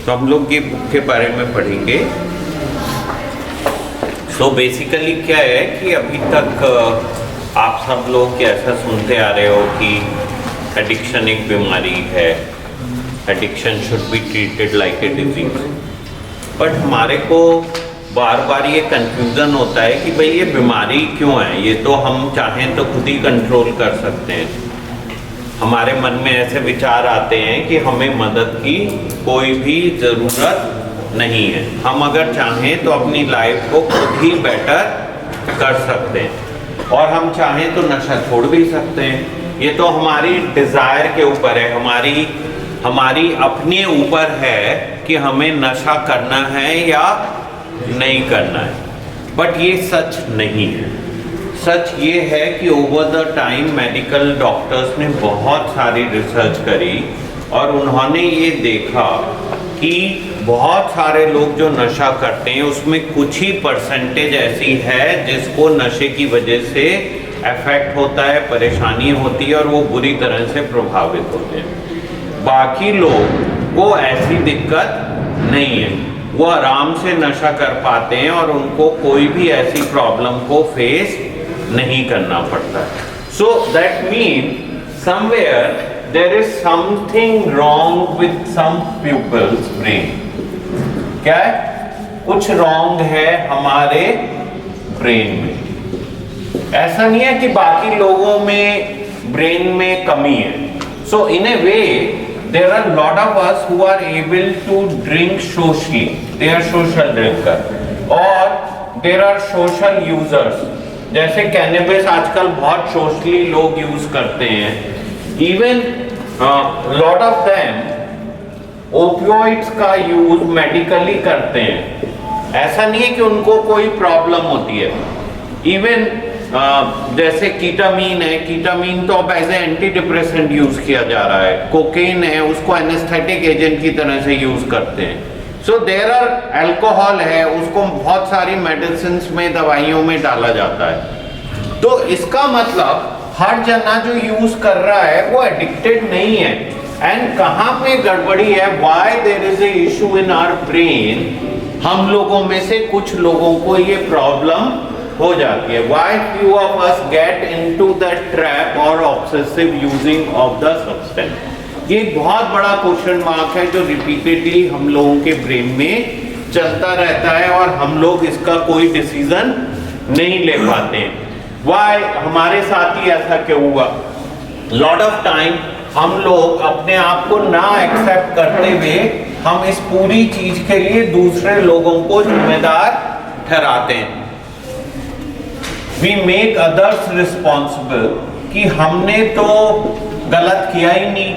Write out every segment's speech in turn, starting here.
तो हम लोग ये बुक के बारे में पढ़ेंगे। सो बेसिकली क्या है कि अभी तक आप सब लोग ऐसा सुनते आ रहे हो कि एडिक्शन एक बीमारी है, addiction should be treated like a disease. But हमारे को बार बार ये कंफ्यूजन होता है कि भाई ये बीमारी क्यों है, ये तो हम चाहें तो खुद ही कंट्रोल कर सकते हैं। हमारे मन में ऐसे विचार आते हैं कि हमें मदद की कोई भी ज़रूरत नहीं है, हम अगर चाहें तो अपनी लाइफ को खुद ही बेटर कर सकते हैं और हम चाहें तो नशा छोड़ भी सकते हैं। ये तो हमारी डिज़ायर के ऊपर है, हमारी अपने ऊपर है कि हमें नशा करना है या नहीं करना है। बट ये सच नहीं है। सच ये है कि over the time medical doctors ने बहुत सारी रिसर्च करी और उन्होंने ये देखा कि बहुत सारे लोग जो नशा करते हैं उसमें कुछ ही परसेंटेज ऐसी है जिसको नशे की वजह से इफेक्ट होता है, परेशानी होती है और वो बुरी तरह से प्रभावित होते हैं। बाकी लोग को ऐसी दिक्कत नहीं है, वो आराम से नशा कर पाते हैं और उनको कोई भी ऐसी प्रॉब्लम को फेस नहीं करना पड़ता। So that mean somewhere there is something wrong with some people's brain. क्या है? कुछ रॉन्ग है हमारे ब्रेन में। ऐसा नहीं है कि बाकी लोगों में ब्रेन में कमी है। सो इन ए वे there are a lot of us who are able to drink socially, they are social drinker, और there are social users, जैसे कैनबिस आजकल बहुत सोशली लोग यूज करते हैं। Even lot of them opioids का यूज मेडिकली करते हैं। ऐसा नहीं है कि उनको कोई प्रॉब्लम होती है। इवन जैसे कीटामीन है, कीटामीन तो अब as a anti depressant use किया जा रहा है। कोकेन है, उसको एनेस्थेटिक एजेंट की तरह से यूज करते हैं। सो देयर आर अल्कोहल है, उसको बहुत सारी मेडिसिन में, दवाइयों में डाला जाता है। तो इसका मतलब हर जना जो यूज कर रहा है वो एडिक्टेड नहीं है। एंड कहाँ पे गड़बड़ी है, why there is a issue in our brain, हम लोगों में से कुछ लोगों को ये प्रॉब्लम हो जाती है। Why few of us get into that trap or obsessive using of the substance? ये एक बहुत बड़ा क्वेश्चन मार्क है जो रिपीटेडली हम लोगों के ब्रेन में चलता रहता है और हम लोग इसका कोई डिसीजन नहीं ले पाते हैं। Why? हमारे साथ ही ऐसा क्यों हुआ? Lot of time हम लोग अपने आप को ना एक्सेप्ट करते हुए हम इस पूरी चीज के लिए दूसरे लोगों को जिम्मेदार ठहराते हैं। We make others responsible कि हमने तो गलत किया ही नहीं,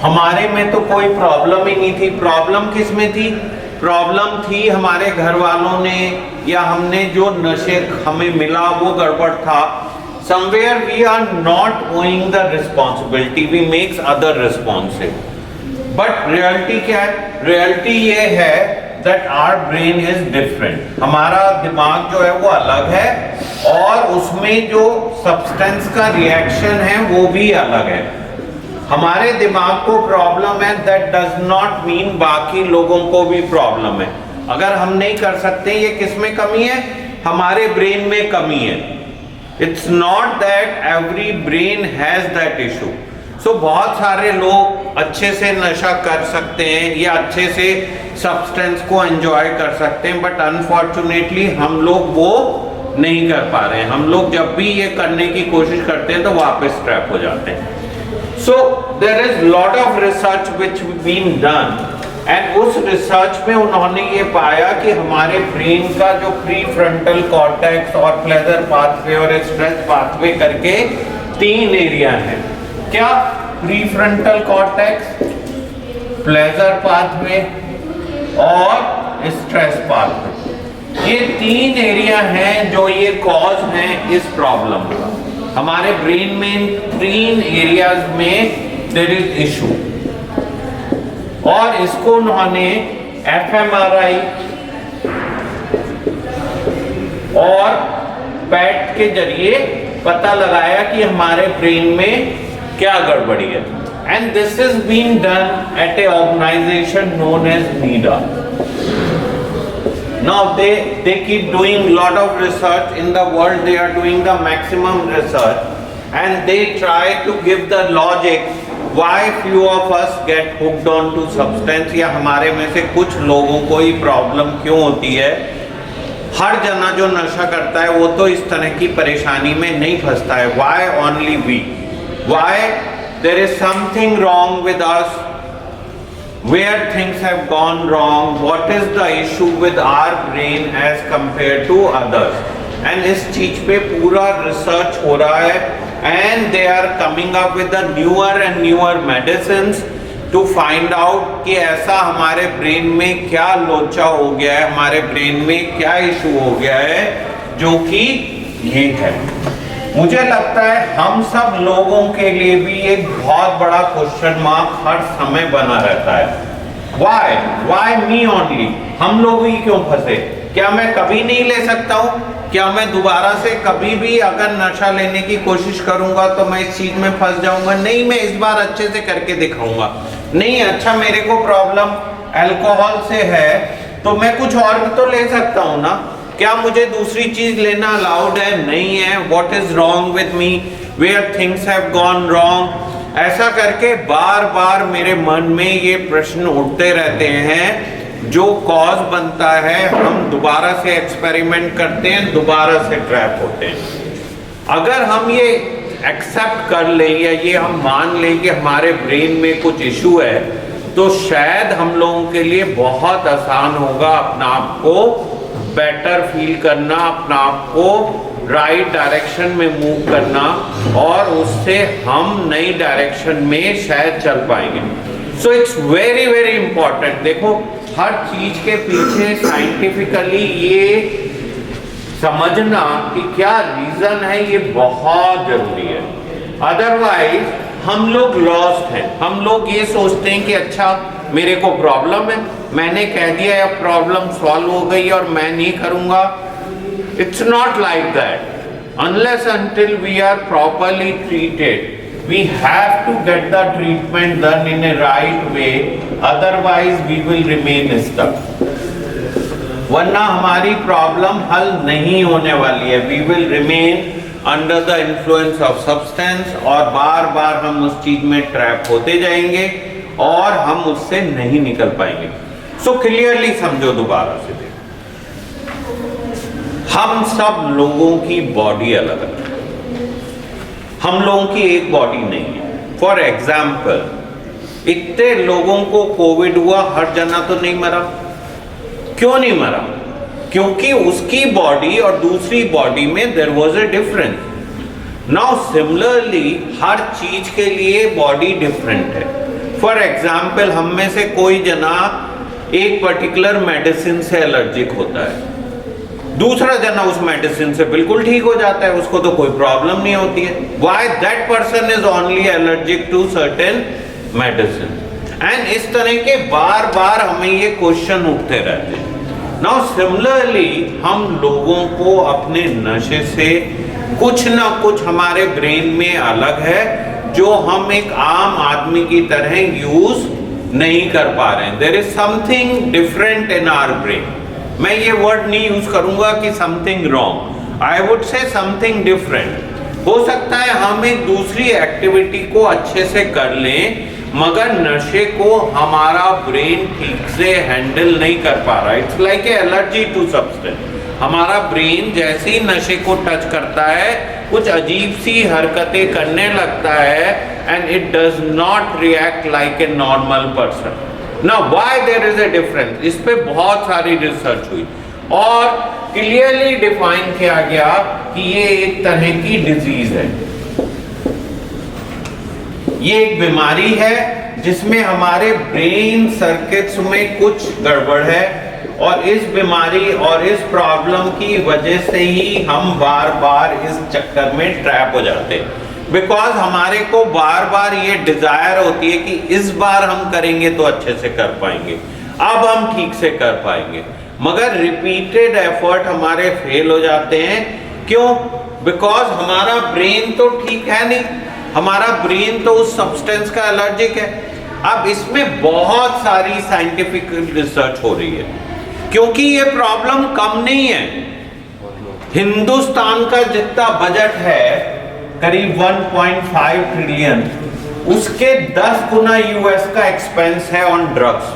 हमारे में तो कोई प्रॉब्लम ही नहीं थी। प्रॉब्लम किस में थी? प्रॉब्लम थी हमारे घर वालों ने, या हमने जो नशे हमें मिला वो गड़बड़ था। Somewhere we are not owing the responsibility, we makes other responsible। But reality क्या है? reality ये है that our brain is different। हमारा दिमाग जो है वो अलग है और उसमें जो सब्सटेंस का रिएक्शन है वो भी अलग है। हमारे दिमाग को प्रॉब्लम है, that does not mean बाकी लोगों को भी प्रॉब्लम है। अगर हम नहीं कर सकते, ये किस में कमी है? हमारे ब्रेन में कमी है। It's not that every brain has that issue। सो बहुत सारे लोग अच्छे से नशा कर सकते हैं या अच्छे से सब्सटेंस को एंजॉय कर सकते हैं, बट अनफॉर्चुनेटली हम लोग वो नहीं कर पा रहे हैं। हम लोग जब भी ये करने की कोशिश करते हैं तो वापस ट्रैप हो जाते हैं। So there is lot of research which been done and उस रिसर्च में उन्होंने ये पाया कि हमारे ब्रेन का जो प्री फ्रंटल कॉर्टेक्स और प्लेजर पाथवे और स्ट्रेस पाथवे करके 3 एरिया हैं। क्या? Prefrontal cortex, pleasure pathway और स्ट्रेस पाथवे। ये 3 एरिया हैं जो ये कॉज हैं इस प्रॉब्लम का। हमारे ब्रेन में 3 एरियाज में देयर इज इशू और इसको उन्होंने एफएमआरआई और पैट के जरिए पता लगाया कि हमारे ब्रेन में क्या गड़बड़ी है। and this is being done at a organization known as NIDA. Now they keep doing lot of research in the world. They are doing the maximum research, and they try to give the logic why few of us get hooked on to substance, या हमारे में से कुछ लोगों को ही problem क्यों होती है। हर जना जो नशा करता है वो तो इस तरह की परेशानी में नहीं फंसता है। Why only we? Why there is something wrong with us? Where things have gone wrong? What is the issue with our brain as compared to others? And इस चीज पे पूरा रिसर्च हो रहा है, and they are coming up with the newer and newer medicines to find out कि ऐसा हमारे ब्रेन में क्या लोचा हो गया है, हमारे ब्रेन में क्या इशू हो गया है जो कि ये है। मुझे लगता है हम सब लोगों के लिए भी एक बहुत बड़ा क्वेश्चन मार्क हर समय बना रहता है। Why me only? हम लोग ही क्यों फंसे? क्या मैं कभी नहीं ले सकता हूँ? क्या मैं दोबारा से कभी भी अगर नशा लेने की कोशिश करूंगा तो मैं इस चीज में फंस जाऊंगा? नहीं, मैं इस बार अच्छे से करके दिखाऊंगा। नहीं, अच्छा मेरे को प्रॉब्लम अल्कोहल से है तो मैं कुछ और भी तो ले सकता हूँ ना। क्या मुझे दूसरी चीज लेना अलाउड है? नहीं है। What is wrong with me? Where things have gone wrong? ऐसा करके बार बार मेरे मन में ये प्रश्न उठते रहते हैं, जो कॉज बनता है हम दोबारा से एक्सपेरिमेंट करते हैं, दोबारा से ट्रैप होते हैं। अगर हम ये एक्सेप्ट कर लें या ये हम मान लें कि हमारे ब्रेन में कुछ इशू है, तो शायद हम लोगों के लिए बहुत आसान होगा अपना आप को बेटर फील करना, अपना आप को राइट डायरेक्शन में मूव करना, और उससे हम नई डायरेक्शन में शायद चल पाएंगे। So it's very very important. देखो, हर चीज के पीछे साइंटिफिकली ये समझना कि क्या रीजन है, ये बहुत जरूरी है। अदरवाइज हम लोग लॉस्ट हैं। हम लोग ये सोचते हैं कि अच्छा मेरे को प्रॉब्लम है, मैंने कह दिया अब प्रॉब्लम सॉल्व हो गई और मैं नहीं करूंगा। It's not like that. Unless until we are properly treated, we have to get the treatment done in a right way, otherwise we will remain stuck. वरना हमारी प्रॉब्लम हल नहीं होने वाली है। We will remain under the influence of substance, और बार बार हम उस चीज में ट्रैप होते जाएंगे और हम उससे नहीं निकल पाएंगे। सो क्लियरली समझो, दोबारा से देखो, हम सब लोगों की बॉडी अलग अलग, हम लोगों की एक बॉडी नहीं है। फॉर एग्जाम्पल, इतने लोगों को कोविड हुआ, हर जना तो नहीं मरा। क्यों नहीं मरा? क्योंकि उसकी बॉडी और दूसरी बॉडी में there was a difference. Now similarly हर चीज के लिए बॉडी डिफरेंट है। फॉर एग्जाम्पल, हम में से कोई जना एक पर्टिकुलर मेडिसिन से एलर्जिक होता है, दूसरा जना उस मेडिसिन से बिल्कुल ठीक हो जाता है, उसको तो कोई प्रॉब्लम नहीं होती है। Why that person is only allergic to certain medicine? And इस तरह के बार बार हमें ये क्वेश्चन उठते रहते हैं। नाउ सिमिलरली हम लोगों को अपने नशे से कुछ ना कुछ हमारे ब्रेन में अलग है, जो हम एक आम आदमी की तरह यूज नहीं कर पा रहे हैं। There is something different in our brain. मैं ये वर्ड नहीं यूज करूंगा कि something wrong, I would say something different. हो सकता है हम एक दूसरी एक्टिविटी को अच्छे से कर लें, मगर नशे को हमारा ब्रेन ठीक से हैंडल नहीं कर पा रहा। It's like a allergy to substance. हमारा ब्रेन जैसे ही नशे को टच करता है, कुछ अजीब सी हरकतें करने लगता है, and it does not react like a normal person. Now why there is a difference? इस पे बहुत सारी रिसर्च हुई और क्लियरली डिफाइन किया गया कि ये एक तरह की डिजीज है। ये एक बीमारी है जिसमें हमारे ब्रेन सर्किट्स में कुछ गड़बड़ है, और इस बीमारी और इस प्रॉब्लम की वजह से ही हम बार बार इस चक्कर में ट्रैप हो जाते हैं। बिकॉज हमारे को बार बार ये डिजायर होती है कि इस बार हम करेंगे तो अच्छे से कर पाएंगे, अब हम ठीक से कर पाएंगे, मगर रिपीटेड एफर्ट हमारे फेल हो जाते हैं। क्यों? बिकॉज हमारा ब्रेन तो ठीक है नहीं, हमारा ब्रेन तो उस सब्सटेंस का एलर्जिक है। अब इसमें बहुत सारी साइंटिफिक रिसर्च हो रही है, क्योंकि ये प्रॉब्लम कम नहीं है। हिंदुस्तान का जितना बजट है करीब 1.5 ट्रिलियन, उसके 10 गुना यूएस का एक्सपेंस है ऑन ड्रग्स।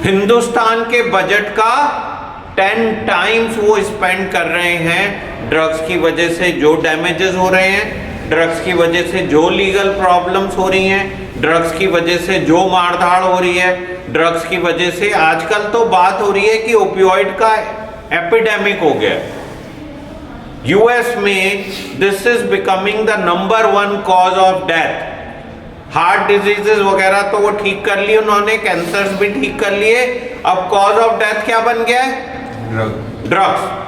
हिंदुस्तान के बजट का 10 टाइम्स वो स्पेंड कर रहे हैं ड्रग्स की वजह से जो डैमेजेस हो रहे हैं, ड्रग्स की वजह से जो लीगल प्रॉब्लम्स हो रही हैं, ड्रग्स की वजह से जो मारधाड़ हो रही है, ड्रग्स की वजह से आजकल तो बात हो रही है कि ओपियोइड का एपिडेमिक हो गया यूएस में। This is becoming the number 1 cause of death. Heart diseases वगैरह तो वो ठीक कर लिए उन्होंने, कैंसर्स भी ठीक कर लिए, अब कॉज ऑफ डेथ क्या बन गया है? ड्रग्स।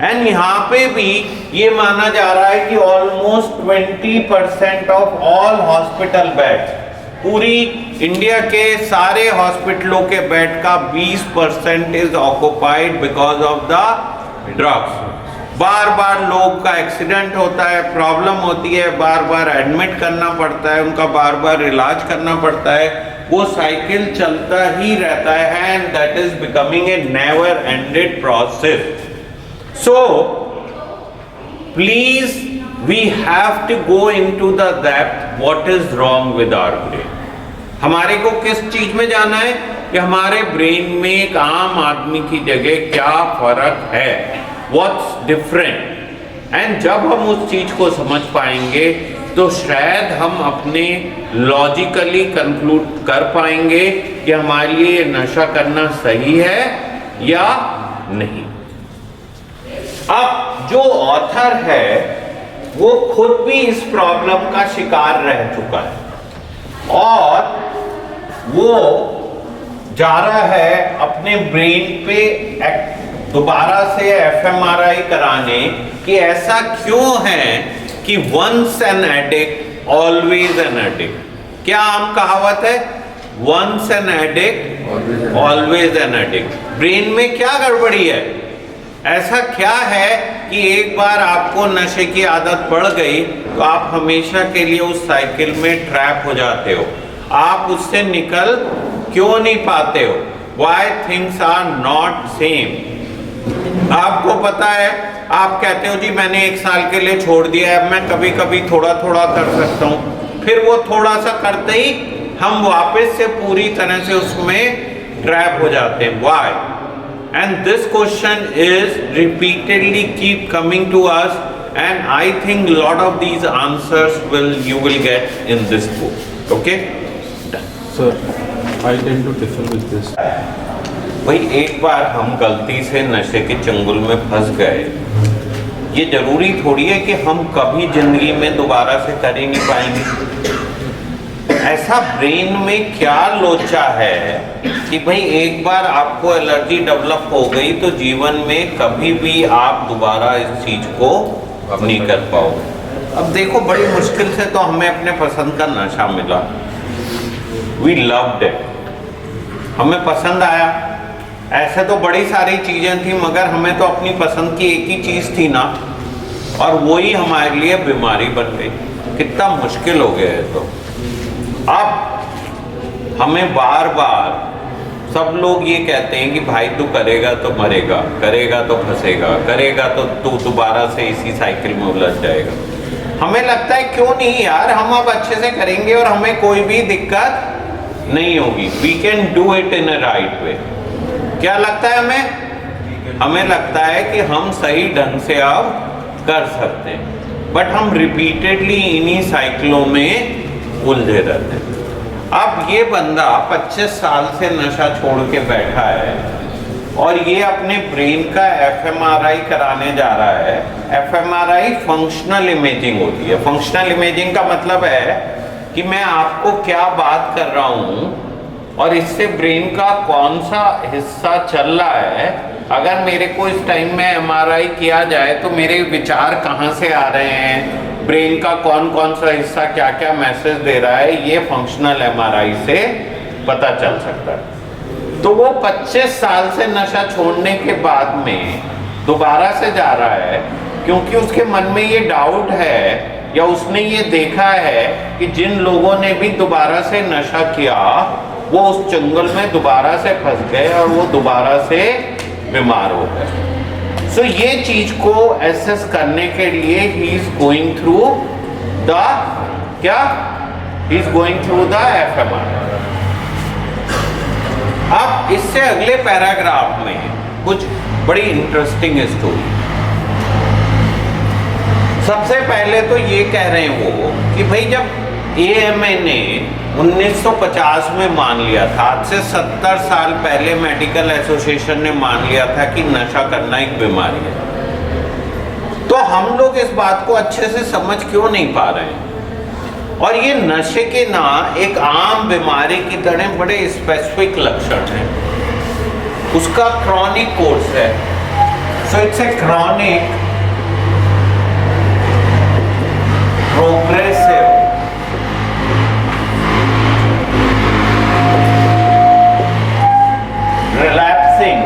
एंड यहाँ पे भी ये माना जा रहा है कि almost 20% of all hospital beds, पूरी इंडिया के सारे हॉस्पिटलों के बेड का 20% is occupied because of the drugs. बार बार लोग का एक्सीडेंट होता है, प्रॉब्लम होती है, बार बार एडमिट करना पड़ता है, उनका बार बार इलाज करना पड़ता है, वो साइकिल चलता ही रहता है and that is becoming a never ended process. So, please, we have to go into the depth what is wrong with our brain. हमारे को किस चीज में जाना है कि हमारे ब्रेन में एक आम आदमी की जगह क्या फर्क है, what's different, and जब हम उस चीज को समझ पाएंगे तो शायद हम अपने लॉजिकली कंक्लूड कर पाएंगे कि हमारे लिए नशा करना सही है या नहीं। अब जो ऑथर है वो खुद भी इस प्रॉब्लम का शिकार रह चुका है और वो जा रहा है अपने ब्रेन पे दोबारा से एफएमआरआई कराने कि ऐसा क्यों है कि once an addict always an addict. क्या आम कहावत है? Once an addict always an addict. Brain में क्या गड़बड़ी है? ऐसा क्या है कि एक बार आपको नशे की आदत पड़ गई तो आप हमेशा के लिए उस साइकिल में ट्रैप हो जाते हो, आप उससे निकल क्यों नहीं पाते हो? Why things are not same? आपको पता है, आप कहते हो जी मैंने 1 साल के लिए छोड़ दिया है, अब मैं कभी कभी थोड़ा थोड़ा कर सकता हूँ, फिर वो थोड़ा सा करते ही हम वापस से पूरी तरह से उसमें ट्रैप हो जाते हैं। Why? And this question is repeatedly keep coming to us, and I think lot of these answers you will get in this book. Okay? Sir, I tend to differ with this. भाई एक बार हम गलती से नशे के चंगुल में फंस गए, ये जरूरी थोड़ी है कि हम कभी जिंदगी में दोबारा से कर ही नहीं पाएंगे। ऐसा ब्रेन में क्या लोचा है कि भाई एक बार आपको एलर्जी डेवलप हो गई तो जीवन में कभी भी आप दोबारा इस चीज को नहीं कर पाओगे। अब देखो बड़ी मुश्किल से तो हमें अपने पसंद का नशा मिला, वी लव्ड इट, हमें पसंद आया। ऐसे तो बड़ी सारी चीजें थी मगर हमें तो अपनी पसंद की एक ही चीज थी ना, और वही हमारे लिए बीमारी बन गई। कितना मुश्किल हो गया है। तो अब हमें बार बार सब लोग ये कहते हैं कि भाई तू करेगा तो मरेगा, करेगा तो फंसेगा, करेगा तो तू दोबारा से इसी साइकिल में उलझ जाएगा। हमें लगता है क्यों नहीं यार, हम अब अच्छे से करेंगे और हमें कोई भी दिक्कत नहीं होगी। We can do it in a right way. क्या लगता है हमें? हमें लगता है कि हम सही ढंग से अब कर सकते हैं, बट हम रिपीटेडली इन्हीं साइकिलों में उलझे रहते हैं। अब ये बंदा 25 साल से नशा छोड़ के बैठा है और ये अपने ब्रेन का एफएमआरआई कराने जा रहा है। एफएमआरआई फंक्शनल इमेजिंग होती है। फंक्शनल इमेजिंग का मतलब है कि मैं आपको क्या बात कर रहा हूँ और इससे ब्रेन का कौन सा हिस्सा चल रहा है। अगर मेरे को इस टाइम में एमआरआई किया जाए तो मेरे विचार कहाँ से आ रहे हैं, ब्रेन का कौन कौन सा हिस्सा क्या क्या मैसेज दे रहा है, ये फंक्शनल एमआरआई से पता चल सकता है। तो वो 25 साल से नशा छोड़ने के बाद में दोबारा से जा रहा है क्योंकि उसके मन में ये डाउट है या उसने ये देखा है कि जिन लोगों ने भी दोबारा से नशा किया वो उस जंगल में दोबारा से फंस गए और वो दोबारा से बीमार हो गए। सो ये चीज को एसेस करने के लिए he is going through the क्या he is going through the FMR. अब इससे अगले पैराग्राफ में कुछ बड़ी इंटरेस्टिंग स्टोरी। सबसे पहले तो ये कह रहे हैं वो कि भाई जब एएमए ने 1950 में मान लिया था, आज से 70 साल पहले मेडिकल एसोसिएशन ने मान लिया था कि नशा करना एक बीमारी है, तो हम लोग इस बात को अच्छे से समझ क्यों नहीं पा रहे हैं? और ये नशे के ना एक आम बीमारी की तरह बड़े स्पेसिफिक लक्षण हैं। उसका क्रॉनिक कोर्स है। So it's a chronic progressive relapsing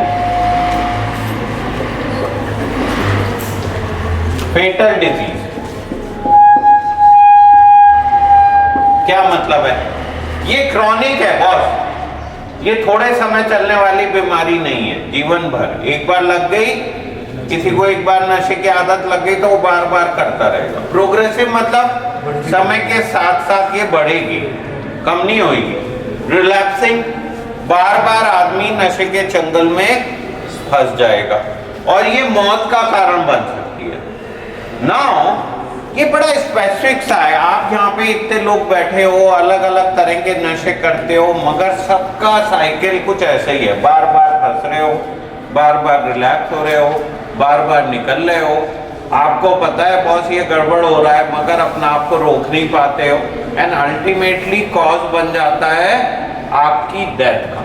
fatal disease. क्या मतलब है? ये क्रॉनिक है बॉस, ये थोड़े समय चलने वाली बीमारी नहीं है, जीवन भर। एक बार लग गई किसी को, एक बार नशे की आदत लग गई तो वो बार बार करता रहेगा। प्रोग्रेसिव मतलब समय के साथ साथ ये बढ़ेगी, कम नहीं होगी। रिलैप्सिंग, बार बार आदमी नशे के चंगल में फंस जाएगा और ये मौत का कारण बन सकती है। नाउ ये बड़ा स्पेसिफिक सा है। आप यहाँ पे इतने लोग बैठे हो, अलग अलग तरह के नशे करते हो, मगर सबका साइकिल कुछ ऐसा ही है। बार बार फंस रहे हो, बार बार रिलैक्स हो रहे हो, बार बार निकल रहे हो। आपको पता है बॉस ये गड़बड़ हो रहा है, मगर अपना आप को रोक नहीं पाते हो, एंड अल्टीमेटली कॉज बन जाता है आपकी डेथ का।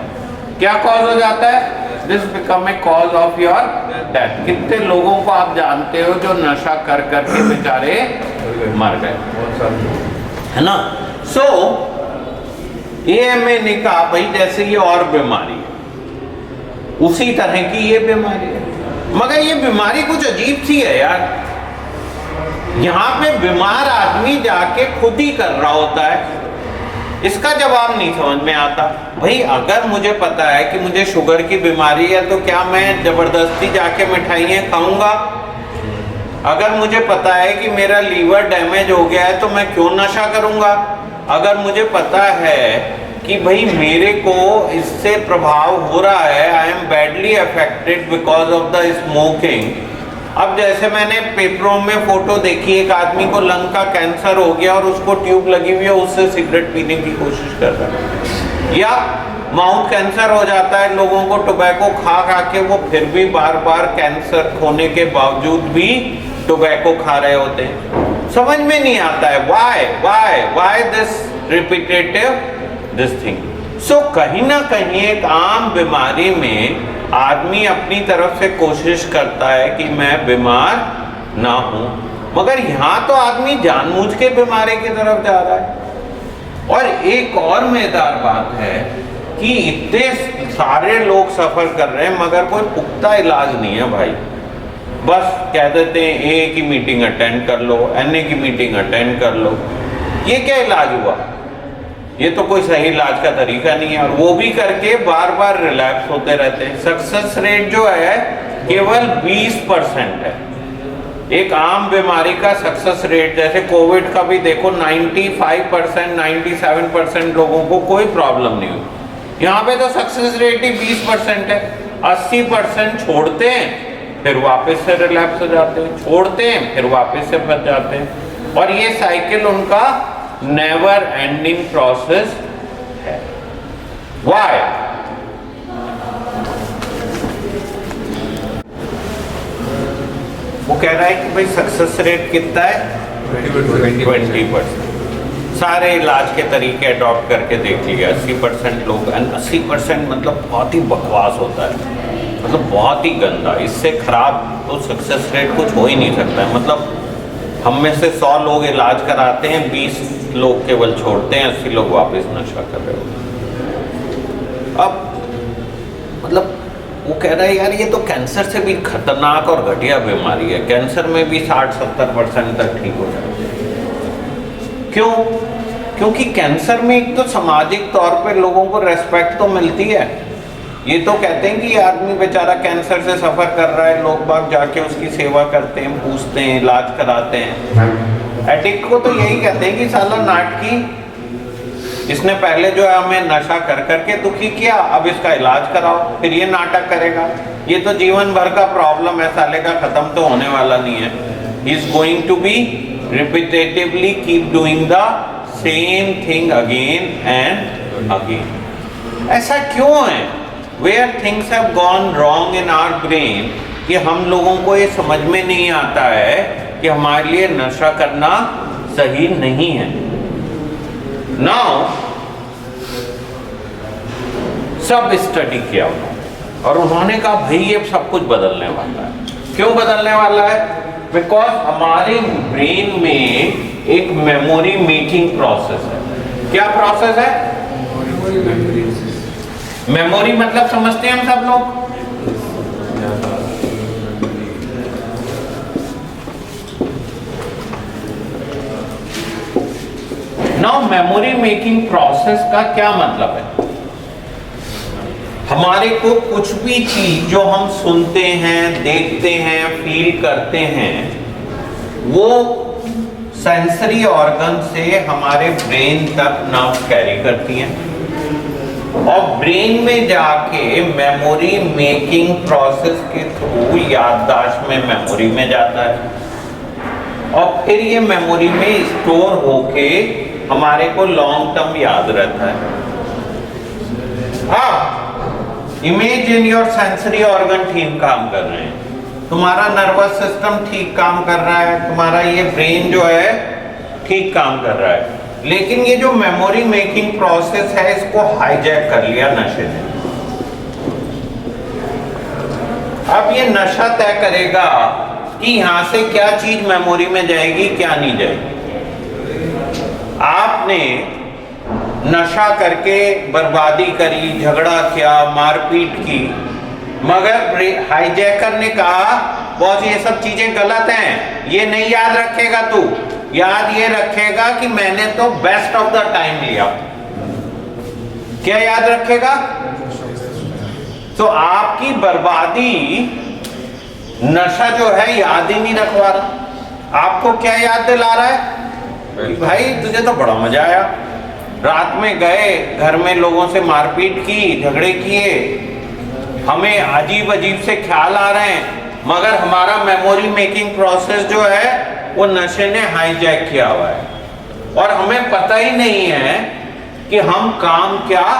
क्या कॉज हो जाता है? This become a cause of your death. कितने लोगों को आप जानते हो जो नशा कर करके बेचारे मर गए, है ना? सो एएमए ने कहा भाई जैसे ये और बीमारी है, उसी तरह की ये बीमारी है, मगर ये बीमारी कुछ अजीब सी है यार। यहाँ पे बीमार आदमी जाके खुद ही कर रहा होता है, इसका जवाब नहीं समझ में आता। भाई अगर मुझे पता है कि मुझे शुगर की बीमारी है तो क्या मैं जबरदस्ती जाके मिठाइयाँ खाऊंगा? अगर मुझे पता है कि मेरा लीवर डैमेज हो गया है तो मैं क्यों नशा करूंगा? अगर मुझे पता है कि भाई मेरे को इससे प्रभाव हो रहा है, I am badly affected because of the smoking. अब जैसे मैंने पेपरों में फोटो देखी, एक आदमी को लंग का कैंसर हो गया और उसको ट्यूब लगी हुई है, उससे सिगरेट पीने की कोशिश कर रहा है। या माउथ कैंसर हो जाता है लोगों को, टोबैको खा खा के वो फिर भी बार बार कैंसर होने के बावजूद भी टोबैको खा रहे होते हैं। समझ में नहीं आता है why this repetitive this thing. So कहीं ना कहीं एक आम बीमारी में आदमी अपनी तरफ से कोशिश करता है कि मैं बीमार ना हूं, मगर यहाँ तो आदमी जानबूझ के बीमारी की तरफ जा रहा है। और एक और मजेदार बात है कि इतने सारे लोग सफर कर रहे हैं मगर कोई पुख्ता इलाज नहीं है भाई। बस कह देते हैं ए की मीटिंग अटेंड कर लो, एनए की मीटिंग अटेंड कर लो। ये क्या इलाज हुआ? ये तो कोई सही इलाज का तरीका नहीं है, और वो भी करके बार बार रिलैप्स होते रहते हैं। सक्सेस रेट जो है केवल 20% है। एक आम बीमारी का सक्सेस रेट, जैसे कोविड का भी देखो 95% 97% लोगों को कोई प्रॉब्लम नहीं हुई। यहाँ पे तो सक्सेस रेट ही 20% है। 80% छोड़ते हैं फिर वापस से रिलैप्स हो जाते हैं, छोड़ते हैं फिर वापस से फंस जाते हैं, और ये साइकिल उनका नेवर एंडिंग प्रोसेस है। Why? वो कह रहा है कि भाई सक्सेस रेट कितना है? 20%। सारे इलाज के तरीके अडॉप्ट करके देख लिए, 80% लोग, 80% मतलब बहुत ही बकवास होता है, मतलब बहुत ही गंदा। इससे खराब तो सक्सेस रेट कुछ हो ही नहीं सकता है। मतलब हम में से 100 लोग इलाज कराते हैं, 20 लोग केवल छोड़ते हैं, 80 लोग वापस नशा कर रहे होते हैं। अब मतलब वो कह रहा है यार ये तो कैंसर से भी खतरनाक और घटिया बीमारी है, कैंसर में भी 60-70% तक ठीक हो जाता है। क्यों? क्योंकि कैंसर में एक तो सामाजिक तौर पे लोगों को रेस्पेक्ट तो मिलती है। ये तो कहते हैं कि ये आदमी बेचारा कैंसर से सफ़र कर रहा है, लोग बाग जाके उसकी सेवा करते हैं, पूछते हैं, इलाज कराते हैं। एडिक्ट को तो यही कहते हैं कि साला नाटकी, इसने पहले जो है हमें नशा कर करके दुखी किया, अब इसका इलाज कराओ, फिर ये नाटक करेगा। ये तो जीवन भर का प्रॉब्लम है साले का, ख़त्म तो होने वाला नहीं है। He is going to be repetitively keep doing the same thing again and again. ऐसा क्यों है? Where things have gone wrong in our brain कि हम लोगों को ये समझ में नहीं आता है कि हमारे लिए नशा करना सही नहीं है। Now सब स्टडी किया उन्होंने और उन्होंने कहा भाई ये सब कुछ बदलने वाला है। क्यों बदलने वाला है? बिकॉज हमारे ब्रेन में एक मेमोरी मेकिंग प्रोसेस है। क्या प्रोसेस है? मेमोरी मतलब समझते हैं हम सब लोग? नाउ मेमोरी मेकिंग प्रोसेस का क्या मतलब है? हमारे को कुछ भी चीज जो हम सुनते हैं, देखते हैं, फील करते हैं, वो सेंसरी ऑर्गन से हमारे ब्रेन तक नर्व कैरी करती हैं और ब्रेन में जाके मेमोरी मेकिंग प्रोसेस के थ्रू याददाश्त में मेमोरी में जाता है और फिर ये मेमोरी में स्टोर होके हमारे को लॉन्ग टर्म याद रहता है। अब इमेजिन योर सेंसरी ऑर्गन ठीक काम कर रहे हैं, तुम्हारा नर्वस सिस्टम ठीक काम कर रहा है, तुम्हारा ये ब्रेन जो है ठीक काम कर रहा है, लेकिन ये जो मेमोरी मेकिंग प्रोसेस है इसको हाईजैक कर लिया नशे ने। अब ये नशा तय करेगा कि यहां से क्या चीज मेमोरी में जाएगी, क्या नहीं जाएगी। आपने नशा करके बर्बादी करी, झगड़ा किया, मारपीट की, मगर हाईजैकर ने कहा बॉस ये सब चीजें गलत हैं, ये नहीं याद रखेगा तू, याद ये रखेगा कि मैंने तो बेस्ट ऑफ द टाइम लिया। क्या याद रखेगा? तो आपकी बर्बादी नशा जो है याद ही नहीं रखवा रहा। आपको क्या याद दिला रहा है? भाई तुझे तो बड़ा मजा आया, रात में गए, घर में लोगों से मारपीट की, झगड़े किए, हमें अजीब अजीब से ख्याल आ रहे हैं, मगर हमारा मेमोरी मेकिंग प्रोसेस जो है वो नशे ने हाईजैक किया हुआ है और हमें पता ही नहीं है कि हम काम क्या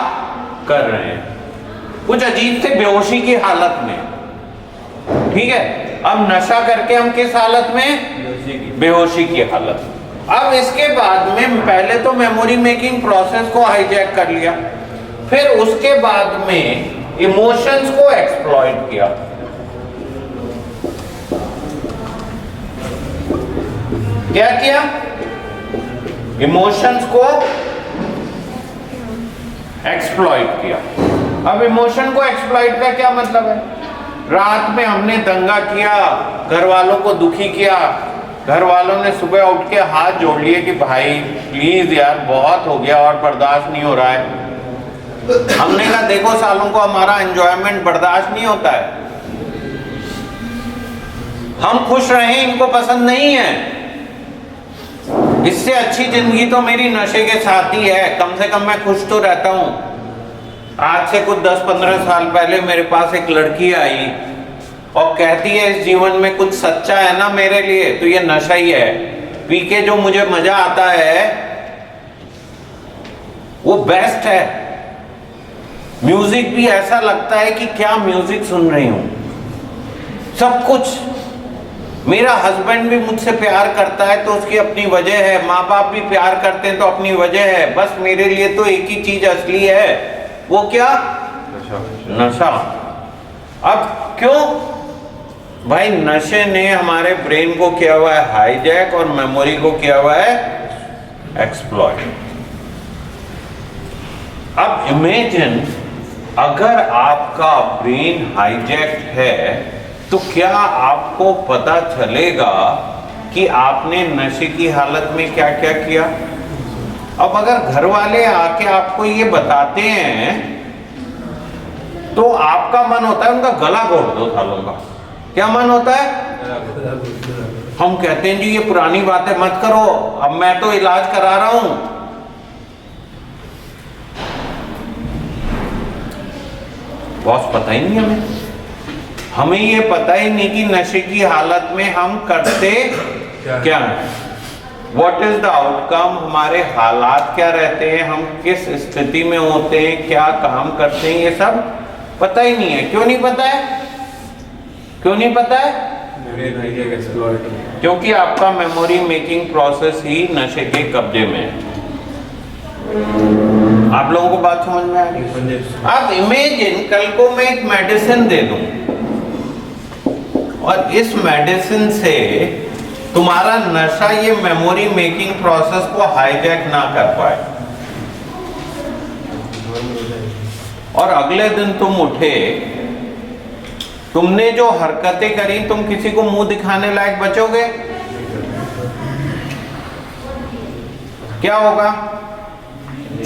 कर रहे हैं। कुछ अजीब से बेहोशी की हालत में, ठीक है। अब नशा करके हम किस हालत में? बेहोशी की हालत। अब इसके बाद में पहले तो मेमोरी मेकिंग प्रोसेस को हाईजैक कर लिया, फिर उसके बाद में इमोशंस को एक्सप्लॉइट किया। क्या किया? इमोशंस को एक्सप्लॉइट किया। अब इमोशन को एक्सप्लॉइट का क्या मतलब है? रात में हमने दंगा किया, घर वालों को दुखी किया, घर वालों ने सुबह उठ के हाथ जोड़ लिए कि भाई प्लीज यार बहुत हो गया और बर्दाश्त नहीं हो रहा है। हमने कहा देखो सालों को हमारा एंजॉयमेंट बर्दाश्त नहीं होता है, हम खुश रहें इनको पसंद नहीं है, इससे अच्छी जिंदगी तो मेरी नशे के साथ ही है, कम से कम मैं खुश तो रहता हूं। आज से कुछ 10-15 साल पहले मेरे पास एक लड़की आई और कहती है इस जीवन में कुछ सच्चा है ना मेरे लिए तो ये नशा ही है, पी के जो मुझे मजा आता है वो बेस्ट है। म्यूजिक भी ऐसा लगता है कि क्या म्यूजिक सुन रही हूं, सब कुछ। मेरा हस्बैंड भी मुझसे प्यार करता है तो उसकी अपनी वजह है, माँ बाप भी प्यार करते हैं तो अपनी वजह है, बस मेरे लिए तो एक ही चीज असली है, वो क्या? नशा। अब क्यों? भाई नशे ने हमारे ब्रेन को किया हुआ है हाईजैक और मेमोरी को किया हुआ है एक्सप्लॉइट। अब इमेजिन अगर आपका ब्रेन हाईजैक्ट है तो क्या आपको पता चलेगा कि आपने नशे की हालत में क्या क्या किया? अब अगर घर वाले आके आपको ये बताते हैं तो आपका मन होता है उनका गला घोट दो सालों का। क्या मन होता है? हम कहते हैं जी ये पुरानी बातें मत करो, अब मैं तो इलाज करा रहा हूं। बॉस पता ही नहीं हमें ये पता ही नहीं कि नशे की हालत में हम करते क्या है, व्हाट इज द आउटकम, हमारे हालात क्या रहते हैं, हम किस स्थिति में होते हैं, क्या काम करते हैं, ये सब पता ही नहीं है। क्यों नहीं पता है? क्यों नहीं पता है? क्योंकि आपका मेमोरी मेकिंग प्रोसेस ही नशे के कब्जे में है। आप लोगों को बात समझ में आ रही है? आप इमेजिन कल को मैं एक मेडिसिन दे दूं और इस मेडिसिन से तुम्हारा नशा ये मेमोरी मेकिंग प्रोसेस को हाईजैक ना कर पाए और अगले दिन तुम उठे, तुमने जो हरकतें करी, तुम किसी को मुंह दिखाने लायक बचोगे? क्या होगा?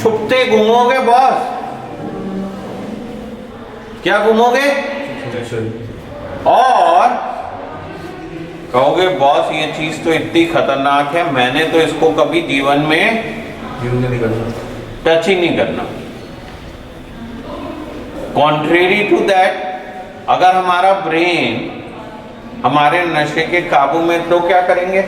छुपते घूमोगे बॉस। क्या घूमोगे? और कहोगे बॉस ये चीज तो इतनी खतरनाक है, मैंने तो इसको कभी जीवन में टच ही नहीं करना। कॉन्ट्रेरी टू दैट, अगर हमारा ब्रेन हमारे नशे के काबू में तो क्या करेंगे?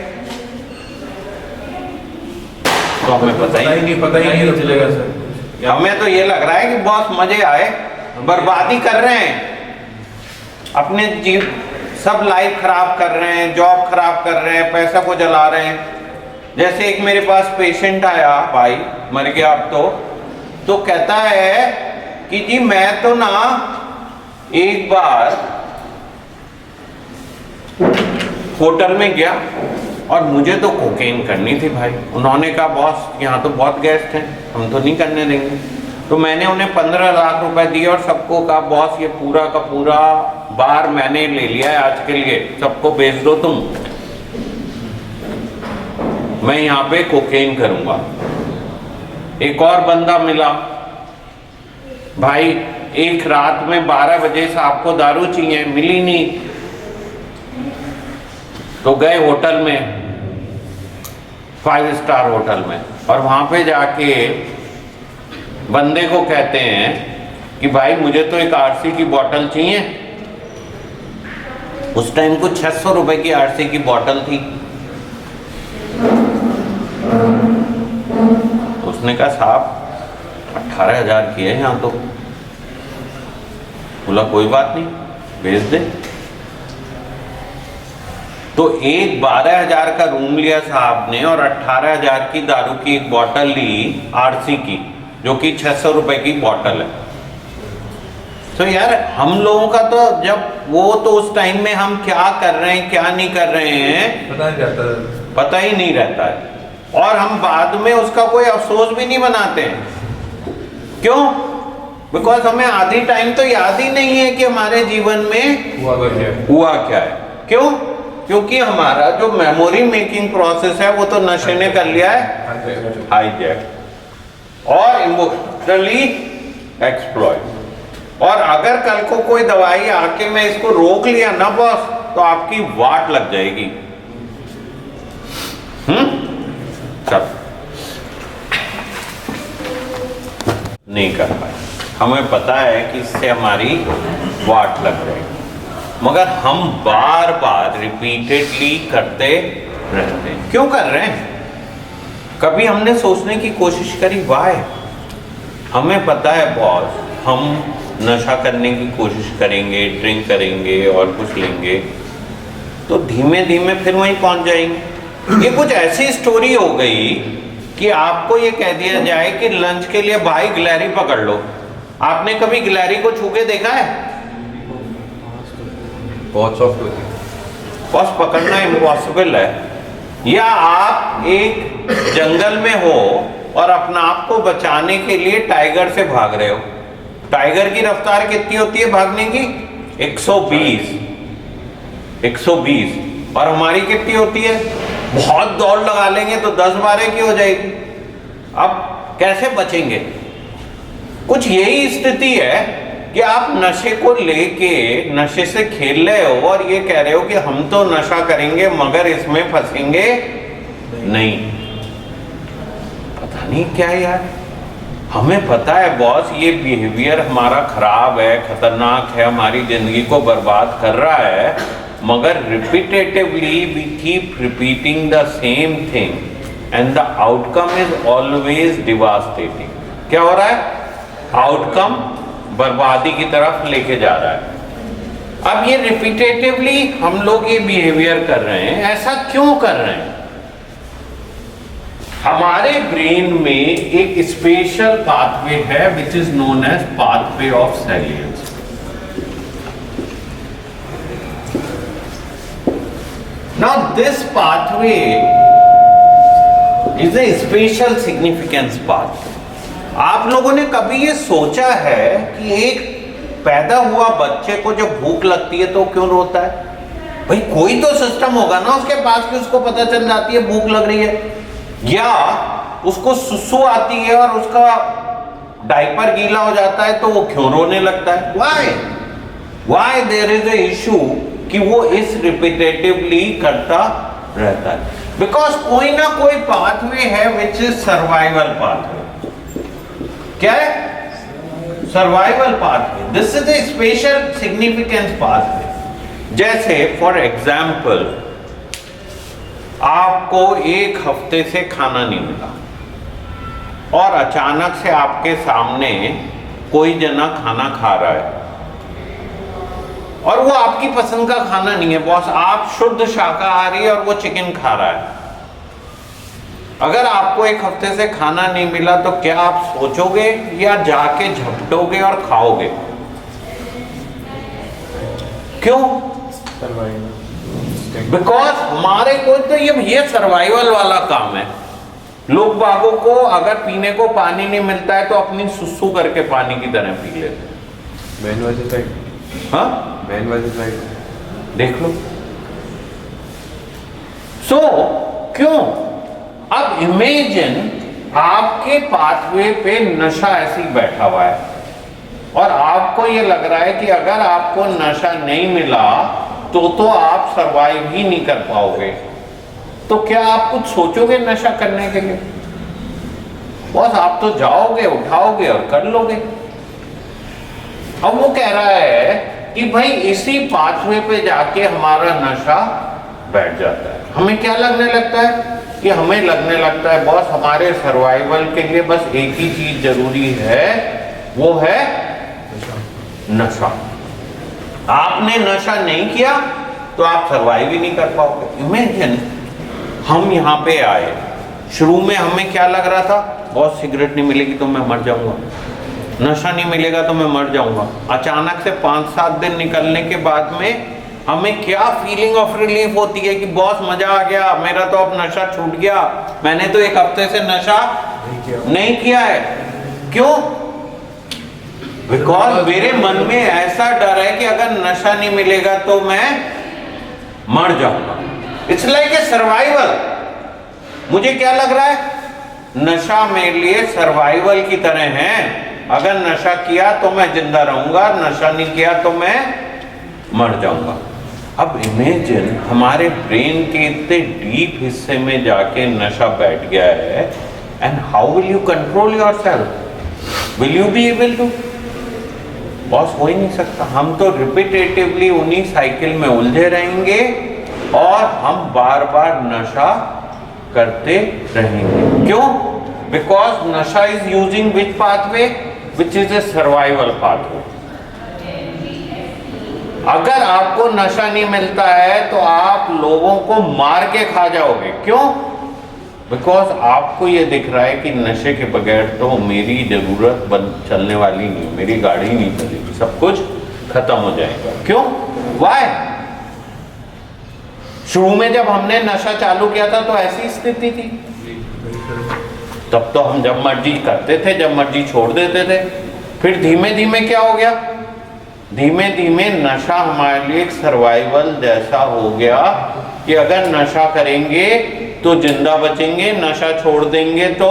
तो हमें पता ही नहीं चलेगा सर। हमें तो ये लग रहा है कि बॉस मजे आए, बर्बादी कर रहे हैं अपने जीव, सब लाइफ खराब कर रहे हैं, जॉब खराब कर रहे हैं, पैसा को जला रहे हैं। जैसे एक मेरे पास पेशेंट आया, भाई मर गया अब तो कहता है कि जी मैं तो ना एक बार होटल में गया और मुझे तो कोकेन करनी थी भाई। उन्होंने कहा बॉस यहाँ तो बहुत गेस्ट हैं, हम तो नहीं करने देंगे। तो मैंने उन्हें 15 लाख रुपए दिए और सबको कहा बॉस ये पूरा का पूरा बार मैंने ले लिया है आज के लिए, सबको बेच दो तुम, मैं यहाँ पे कोकेन करूंगा। एक और बंदा मिला, भाई एक रात में 12 बजे से आपको दारू चाहिए, मिली नहीं, तो गए होटल में, 5 स्टार होटल में, और वहां पे जाके बंदे को कहते हैं कि भाई मुझे तो एक आरसी की बोतल चाहिए। उस टाइम कुछ 600 रुपए की आरसी की बोतल थी। उसने कहा साहब 18,000 की है यहाँ तो। बोला कोई बात नहीं, भेज दे। तो एक 12,000 का रूम लिया साहब ने और 18,000 की दारू की एक बोतल ली आरसी की, जो कि 600 रुपए की बोतल है। तो यार हम लोगों का तो जब वो तो उस टाइम में हम क्या कर रहे हैं क्या नहीं कर रहे हैं पता ही नहीं रहता है, और हम बाद में उसका कोई अफसोस भी नहीं मनाते हैं। क्यों? बिकॉज हमें आधी टाइम तो याद ही नहीं है कि हमारे जीवन में हुआ क्या है। क्यों? क्योंकि हमारा जो मेमोरी मेकिंग प्रोसेस है वो तो नशे ने कर लिया है हाईजैक और इमोशनली एक्सप्लॉइट। और अगर कल को कोई दवाई आके मैं इसको रोक लिया ना बॉस, तो आपकी वाट लग जाएगी। चल नहीं कर पाए, हमें पता है कि इससे हमारी वाट लग जाएगी, मगर हम बार बार रिपीटेडली करते रहते हैं। क्यों कर रहे हैं? कभी हमने सोचने की कोशिश करी वाई? हमें पता है बॉस हम नशा करने की कोशिश करेंगे, ड्रिंक करेंगे और कुछ लेंगे तो धीमे धीमे फिर वहीं पहुंच जाएंगे। ये कुछ ऐसी स्टोरी हो गई कि आपको ये कह दिया जाए कि लंच के लिए भाई गिलहरी पकड़ लो। आपने कभी गिलहरी को छू के देखा है? बहुत सॉफ्ट होती है, बस पकड़ना इम्पॉसिबल है। या आप एक जंगल में हो और अपना आप को बचाने के लिए टाइगर से भाग रहे हो। टाइगर की रफ्तार कितनी होती है भागने की? 120। और हमारी कितनी होती है? बहुत दौड़ लगा लेंगे तो 10-12 की हो जाएगी। अब कैसे बचेंगे? कुछ यही स्थिति है कि आप नशे को लेके नशे से खेल रहे हो और ये कह रहे हो कि हम तो नशा करेंगे मगर इसमें फंसेंगे नहीं। पता नहीं क्या यार, हमें पता है बॉस ये बिहेवियर हमारा खराब है, खतरनाक है, हमारी जिंदगी को बर्बाद कर रहा है, मगर repetitively we keep repeating the same thing and the outcome is always devastating. क्या हो रहा है? आउटकम बर्बादी की तरफ लेके जा रहा है। अब ये रिपीटेटिवली हम लोग ये बिहेवियर कर रहे हैं, ऐसा क्यों कर रहे हैं? हमारे ब्रेन में एक स्पेशल पाथवे है which is known as pathway of salience. Now this pathway is a special significance path. आप लोगों ने कभी ये सोचा है कि एक पैदा हुआ बच्चे को जब भूख लगती है तो क्यों रोता है? भाई कोई तो सिस्टम होगा ना उसके पास कि उसको पता चल जाती है भूख लग रही है, या उसको सुसु आती है और उसका डायपर गीला हो जाता है तो वो क्यों रोने लगता है? Why there is a issue कि वो इस रिपीटेटिवली करता रहता है? बिकॉज कोई ना कोई पाथवे है विच इज सर्वाइवल पाथवे। क्या है? Survival pathway. This is a special significance pathway. जैसे फॉर एग्जाम्पल आपको एक हफ्ते से खाना नहीं मिला और अचानक से आपके सामने कोई जना खाना खा रहा है और वो आपकी पसंद का खाना नहीं है बॉस, आप शुद्ध शाकाहारी और वो चिकन खा रहा है। अगर आपको एक हफ्ते से खाना नहीं मिला तो क्या आप सोचोगे या जाके झपटोगे और खाओगे? क्यों? बिकॉज हमारे को तो ये सर्वाइवल वाला काम है। लोग बागों को अगर पीने को पानी नहीं मिलता है तो अपनी सुसु करके पानी की तरह पी लेते हैं। Man versus right. हाँ, मैन वर्सेस राइट देख लो। सो क्यों? अब इमेजिन आपके पाथवे पे नशा ऐसे ही बैठा हुआ है और आपको ये लग रहा है कि अगर आपको नशा नहीं मिला तो आप सरवाइव ही नहीं कर पाओगे। तो क्या आप कुछ सोचोगे नशा करने के लिए? बस आप तो जाओगे, उठाओगे और कर लोगे। अब वो कह रहा है कि भाई इसी पाथवे पे जाके हमारा नशा बैठ जाता है। हमें क्या लगने लगता है? कि हमें लगने लगता है बॉस हमारे सर्वाइवल के लिए बस एक ही चीज जरूरी है, वो है नशा। आपने नशा नहीं किया तो आप सरवाइव ही नहीं कर पाओगे। इमेजिन हम यहाँ पे आए, शुरू में हमें क्या लग रहा था? बहुत सिगरेट नहीं मिलेगी तो मैं मर जाऊंगा, नशा नहीं मिलेगा तो मैं मर जाऊंगा। अचानक से 5-7 दिन निकलने के बाद में हमें क्या फीलिंग ऑफ रिलीफ होती है कि बॉस मजा आ गया, मेरा तो अब नशा छूट गया, मैंने तो एक हफ्ते से नशा नहीं किया है। क्यों? बिकॉज मेरे मन में ऐसा डर है कि अगर नशा नहीं मिलेगा तो मैं मर जाऊंगा। It's like A survival. मुझे क्या लग रहा है? नशा मेरे लिए सर्वाइवल की तरह है। अगर नशा किया तो मैं जिंदा रहूंगा, नशा नहीं किया तो मैं मर जाऊंगा। अब इमेजिन हमारे ब्रेन के इतने डीप हिस्से में जाके नशा बैठ गया है, and how will you control yourself? Will you be able to? Boss हो ही नहीं सकता। हम तो रिपीटेटिवली उन्हीं साइकिल में उलझे रहेंगे और हम बार बार नशा करते रहेंगे। क्यों? बिकॉज नशा is using which pathway? Which is a survival pathway. अगर आपको नशा नहीं मिलता है तो आप लोगों को मार के खा जाओगे। क्यों? बिकॉज आपको ये दिख रहा है कि नशे के बगैर तो मेरी जरूरत चलने वाली नहीं, मेरी गाड़ी नहीं चलेगी, सब कुछ खत्म हो जाएगा। क्यों? वाई? शुरू में जब हमने नशा चालू किया था तो ऐसी स्थिति थी, तब तो हम जब मर्जी करते थे, जब मर्जी छोड़ देते थे। फिर धीमे धीमे क्या हो गया? धीमे धीमे नशा हमारे लिए एक सर्वाइवल जैसा हो गया कि अगर नशा करेंगे तो जिंदा बचेंगे, नशा छोड़ देंगे तो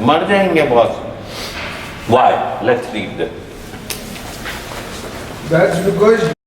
मर जाएंगे boss. Why? Let's read that. That's because